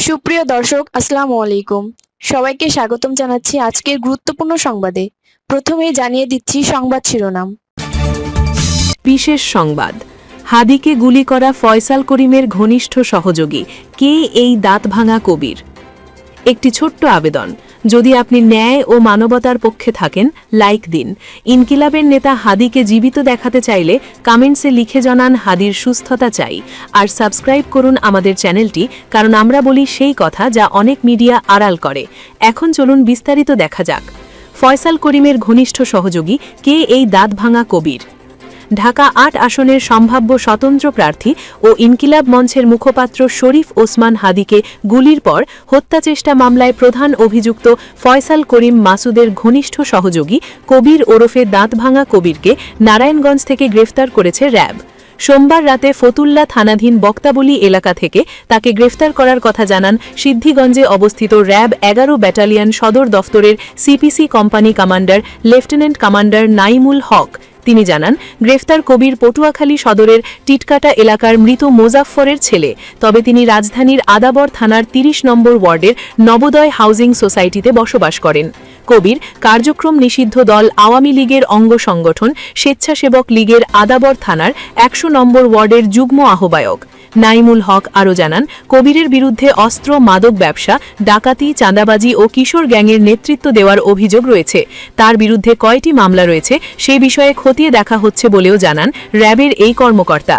সুপ্রিয় দর্শক, আসসালামু আলাইকুম। সবাইকে স্বাগতম জানাচ্ছি আজকের গুরুত্বপূর্ণ সংবাদে। প্রথমেই জানিয়ে দিচ্ছি সংবাদ শিরোনাম। বিশেষ সংবাদ। হাদিকে গুলি করা ফয়সাল করিমের ঘনিষ্ঠ সহযোগী কে এই দাঁতভাঙা কবির? একটি ছোট্ট আবেদন, যদি আপনি ন্যায় ও মানবতার পক্ষে থাকেন লাইক দিন। ইনকিলাবের নেতা হাদিকে জীবিত দেখাতে চাইলে কমেন্টসে লিখে জানান হাদির সুস্থতা চাই। আর সাবস্ক্রাইব করুন আমাদের চ্যানেলটি, কারণ আমরা বলি সেই কথা যা অনেক মিডিয়া আড়াল করে। এখন চলুন বিস্তারিত দেখা যাক। ফয়সাল করিমের ঘনিষ্ঠ সহযোগী কে এই দাঁতভাঙা কবির? ঢাকা ৮ আসনের সম্ভাব্য স্বতন্ত্র প্রার্থী ও ইনকিলাব মঞ্চের মুখপাত্র শরীফ ওসমান হাদিকে গুলির পর হত্যাচেষ্টা মামলায় প্রধান অভিযুক্ত ফয়সাল করিম মাসুদের ঘনিষ্ঠ সহযোগী কবির ওরফে দাঁতভাঙা কবিরকে নারায়ণগঞ্জ থেকে গ্রেফতার করেছে র্যাব। সোমবার রাতে ফতুল্লা থানাধীন বক্তাবলী এলাকা থেকে তাকে গ্রেফতার করার কথা জানান সিদ্ধিগঞ্জে অবস্থিত র্যাব ১১ ব্যাটালিয়ন সদর দফতরের CPC company commander lieutenant commander Naimul Haque. তিনি জানান, গ্রেফতার কবির পটুয়াখালী সদরের টিটকাটা এলাকার মৃত মোজাফফরের ছেলে, তবে তিনি রাজধানীর আদাবর থানার ৩০ নম্বর ওয়ার্ডের নবোদয় হাউজিং সোসাইটিতে বসবাস করেন। কবির কার্যক্রম নিষিদ্ধ দল আওয়ামী লীগের অঙ্গ সংগঠন স্বেচ্ছাসেবক লীগের আদাবর থানার ১০০ নম্বর ওয়ার্ডের যুগ্ম আহ্বায়ক। নাইমুল হক আরও জানান, কবিরের বিরুদ্ধে অস্ত্র, মাদক ব্যবসা, ডাকাতি, চাঁদাবাজি ও কিশোর গ্যাংয়ের নেতৃত্ব দেওয়ার অভিযোগ রয়েছে। তার বিরুদ্ধে কয়টি মামলা রয়েছে সে বিষয়ে খতিয়ে দেখা হচ্ছে বলেও জানান র্যাবের এই কর্মকর্তা।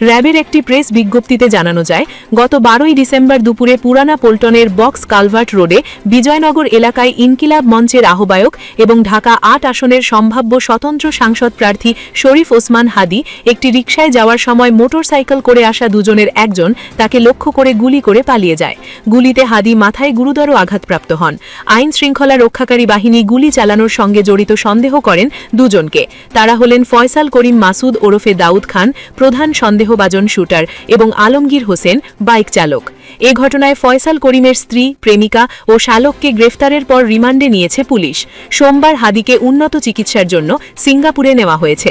র্যাবের একটি প্রেস বিজ্ঞপ্তিতে জানানো যায়, গত ১২ই ডিসেম্বর দুপুরে পুরানা পল্টনের বক্স কালভার্ট রোডে বিজয়নগর এলাকায় ইনকিলাব মঞ্চের আহ্বায়ক এবং ঢাকা ৮ আসনের সম্ভাব্য স্বতন্ত্র সাংসদ প্রার্থী শরীফ ওসমান হাদি একটি রিকশায় যাওয়ার সময় মোটরসাইকেল করে আসা দুজনের একজন তাকে লক্ষ্য করে গুলি করে পালিয়ে যায়। গুলিতে হাদি মাথায় গুরুতর আঘাতপ্রাপ্ত হন। আইন শৃঙ্খলা রক্ষাকারী বাহিনী গুলি চালানোর সঙ্গে জড়িত সন্দেহ করেন দুজনকে। তারা হলেন ফয়সাল করিম মাসুদ ওরফে দাউদ খান, প্রধান সন্দেহভাজন শুটার, এবং আলমগীর হোসেন, বাইক চালক। এ ঘটনায় ফয়সাল করিমের স্ত্রী, প্রেমিকা ও শালককে গ্রেফতারের পর রিমান্ডে নিয়েছে পুলিশ। সোমবার হাদিকে উন্নত চিকিৎসার জন্য সিঙ্গাপুরে নেওয়া হয়েছে।